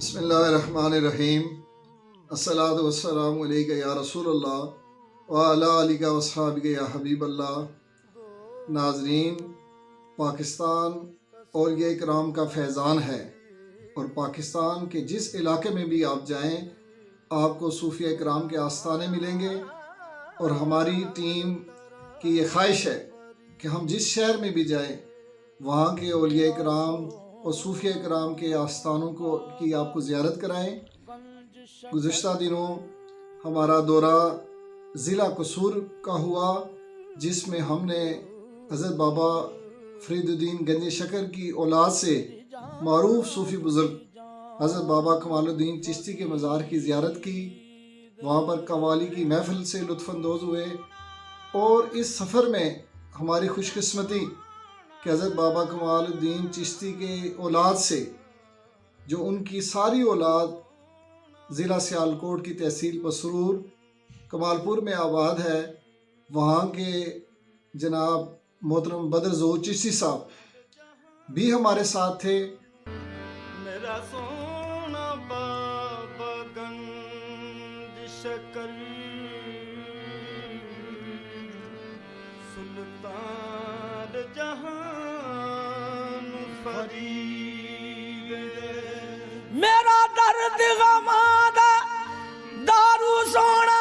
बिस्मिल्लाहिर्रहमानिर्रहीम। अस्सलातु वस्सलामु अलैका या रसूलल्लाह व अला आलिका वस्हाबिका या हबीबल्लाह। नाज़रीन, पाकिस्तान और ये इकराम का फैज़ान है और पाकिस्तान के जिस इलाके में भी आप जाएं आपको सूफिया इकराम के आस्थाने मिलेंगे। और हमारी टीम की ये ख्वाहिश है कि हम जिस शहर में भी जाएं वहाँ के औलिया इकराम और सूफिया इकराम के आस्थानों की आपको ज़ियारत कराएं। गुज़िश्ता दिनों हमारा दौरा ज़िला कसूर का हुआ, जिसमें हमने हज़रत बाबा फरीदुद्दीन गंज शकर की औलाद से मारूफ सूफ़ी बुज़ुर्ग हज़रत बाबा कमालुद्दीन चिश्ती के मज़ार की ज़ियारत की। वहाँ पर कव्वाली की महफ़िल से लुत्फ़अंदोज़ हुए और इस सफ़र में हमारी खुशकिस्मती कि हज़रत बाबा कमालुद्दीन चिश्ती के औलाद से जो उनकी सारी औलाद ज़िला सियालकोट की तहसील पसरूर कमालपुर में आबाद है, वहाँ के जनाब मोहतरम बदर ज़ोहर चिश्ती साहब भी हमारे साथ थे। मेरा सोना बाबा गंज शकर सुल्तान जहान फरीद, मेरा दर्द गमादा दारू सोना।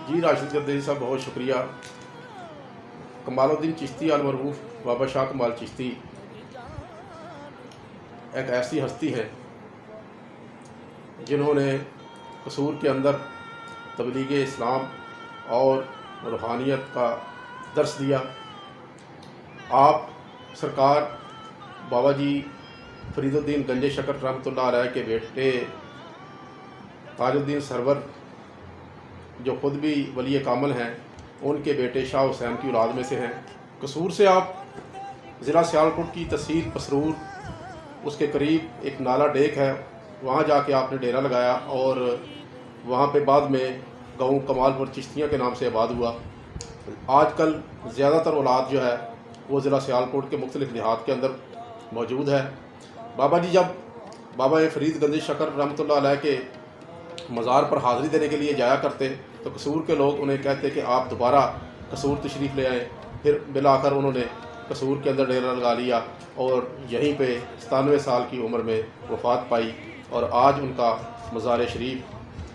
जी राशिद गर्दी साहब, बहुत शुक्रिया। कमालुद्दीन चिश्ती अलमरूफ बाबा शाह कमाल चिश्ती एक ऐसी हस्ती है जिन्होंने कसूर के अंदर तबलीग इस्लाम और रूहानियत का दर्स दिया। आप सरकार बाबा जी फरीदुद्दीन गंज शकर रहमतुल्लाह अलैह के बेटे ताजुद्दीन सरवर, जो ख़ुद भी वली कामिल हैं, उनके बेटे शाह हुसैन की औलाद में से हैं। कसूर से आप ज़िला सियालकोट की तहसील पसरूर, उसके करीब एक नाला डेक है, वहाँ जाके आपने डेरा लगाया और वहाँ पे बाद में गाँव कमालपुर चिश्तियाँ के नाम से आबाद हुआ। आजकल ज़्यादातर औलाद जो है वो ज़िला सियालकोट के मुख्तलिफ देहात के अंदर मौजूद है। बाबा जी जब बाबा फरीद गंज शकर रहमतुल्लाह अलैह के मज़ार पर हाज़िरी देने के लिए जाया करते तो कसूर के लोग उन्हें कहते कि आप दोबारा कसूर तशरीफ़ ले आएँ। फिर बिलाकर उन्होंने कसूर के अंदर डेरा लगा लिया और यहीं पे 97 साल की उम्र में वफ़ात पाई। और आज उनका मज़ार शरीफ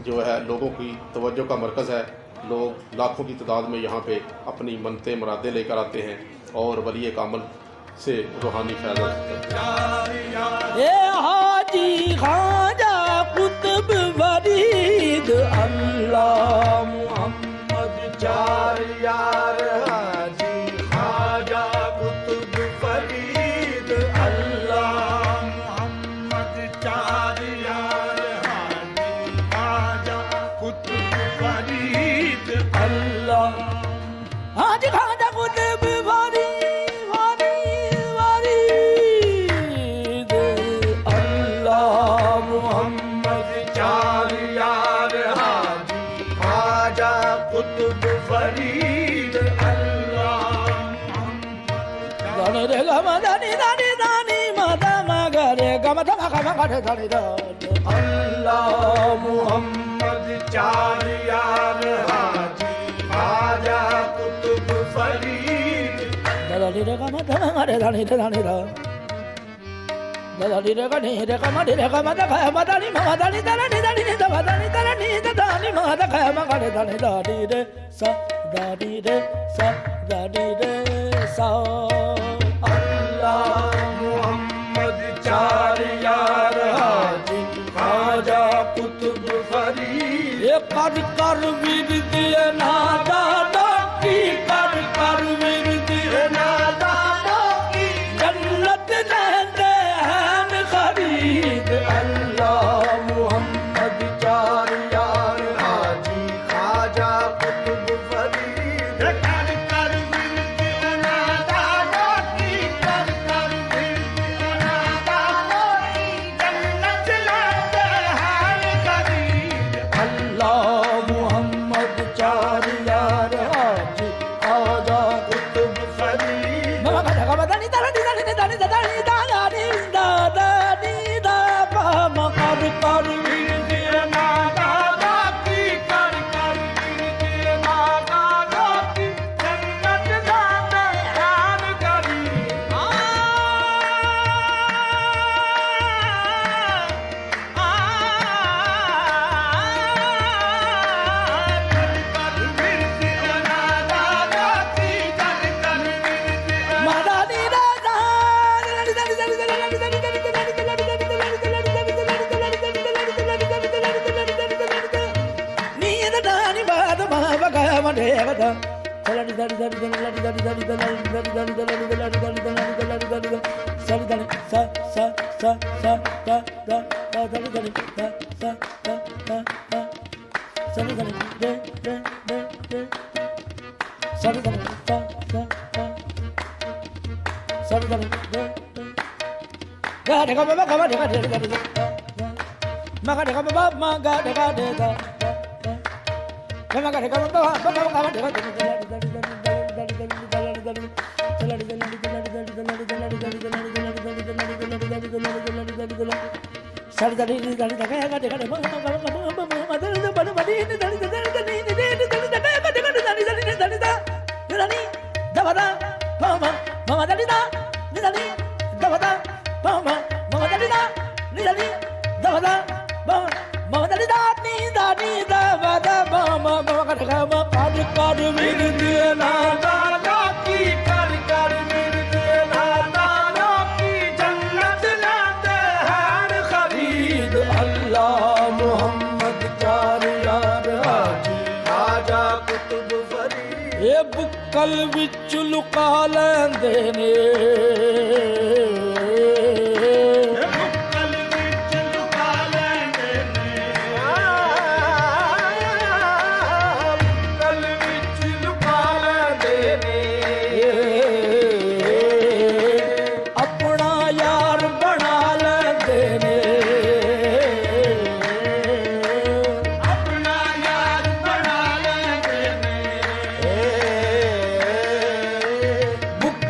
जो है लोगों की तवज्जो का मरकज़ है। लोग लाखों की तादाद में यहाँ पे अपनी मनते मुरादें लेकर आते हैं और वली कामिल से रूहानी फैज़ हाजी ख्वाजा कुतुब फरीद अल्लाह मुहम्मद चार यार। हाजी ख्वाजा कुतुब फरीद अल्लाह मुहम्मद चार यार। हाजी ख्वाजा कुतुब फरीद अल्लाह। हाजी ख्वाजा कुतुब फरीद अल्लाह। दानी रे गम दानी दानी दानी माता मगरे गम धमा गम गरे दानी दानी अल्लाह मुहम्मद चार यार। हाजी ख्वाजा कुतुब फरीद दानी रे गम धमा गरे दानी दानी दानी दानी रे गनी रे गम रे गम दा मदानी मदानी दानी दानी दानी दानी दानी मदा गम गरे दानी दानी रे सा दानी रे सा दानी रे सा। अल्लाह मुहम्मद चार यार। हाजी ख्वाजा कुतुब फरीद ये कर कर विरद नादा की कर कर विरद नादा की जन्नत रहते हैं खरीद। अल्लाह मुहम्मद चार यार। हाजी ख्वाजा कुतुब फरीद कर कर विरद नादा की कर कर विरद नादा की जन्नत रहते हैं खरीद। अल्लाह मुहम्मद चार यार।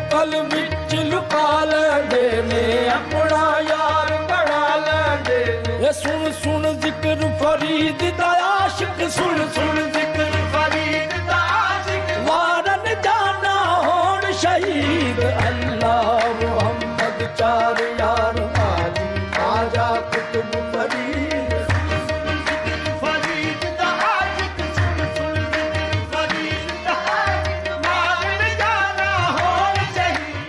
कल विच लुका लैंदे ने अपना यार बना लैंदे ने सुन सुन जिक्र फरीद दा आशिक सुन सुन जिक्र फरीद दा आशिक वारन जाना होन शहीद अल्लाह मोहम्मद चार यार हाजी आजा कुतुब फरीद फरीद दा आशिक सुन सुन जिक्र फरीद दा आशिक वारन जाना होन शहीद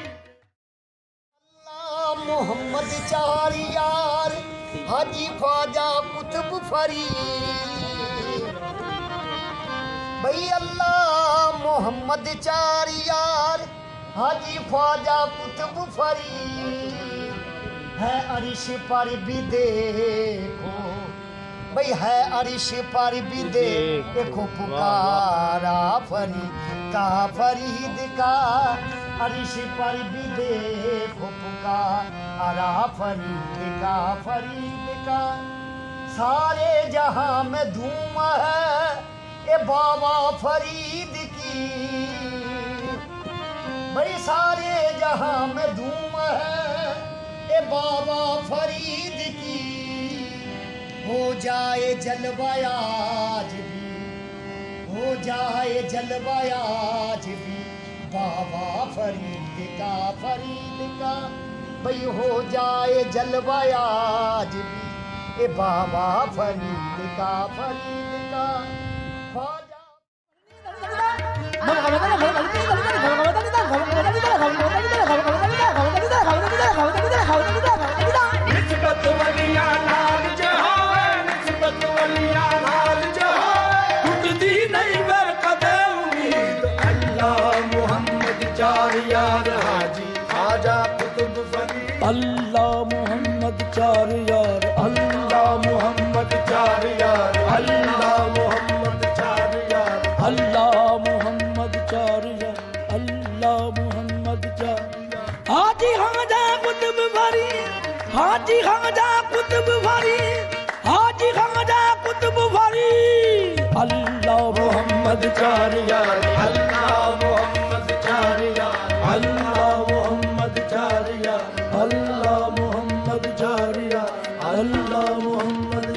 अल्लाह मोहम्मद चार यार हाजी ख्वाजा कुतुब फरीद भई अल्लाह मोहम्मद चार यार हाजी ख्वाजा कुतुब फरीद है अरिश पर भी देखो भई है अरिश पर भी देखो पुकारा फरीद का अरिश पर भी देखो पुकारा फरीद का सारे जहां में धूम है ए बाबा फरीद की भाई सारे जहां में धूम है ए बाबा फरीद की हो जाए जलवायाज भी हो जाए जलवायाज भी बाबा फरीद का भाई हो जाए जलवायाज भी ए बाबा फरीद का ख्वाजा निस्बत वलिया नाल जहां निस्बत वलिया नाल जहां टूटदी नहीं वे कदे उम्मीद अल्लाह मोहम्मद चार यार हाजी ख्वाजा कुतुब फरीद अल्लाह मोहम्मद चार यार अल्लाह मोहम्मद चार यार अल्लाह मोहम्मद चार यार अल्लाह मोहम्मद चार यार अल्लाह मोहम्मद चार हाजी ख्वाजा कुतुब फरीद हाजी ख्वाजा कुतुब फरीद हाजी ख्वाजा कुतुब फरीद अल्लाह मोहम्मद चार यार अल्लाह मोहम्मद चार यार अल्लाह मोहम्मद चार यार अल्लाह मोहम्मद चार यार अल्लाह मोहम्मद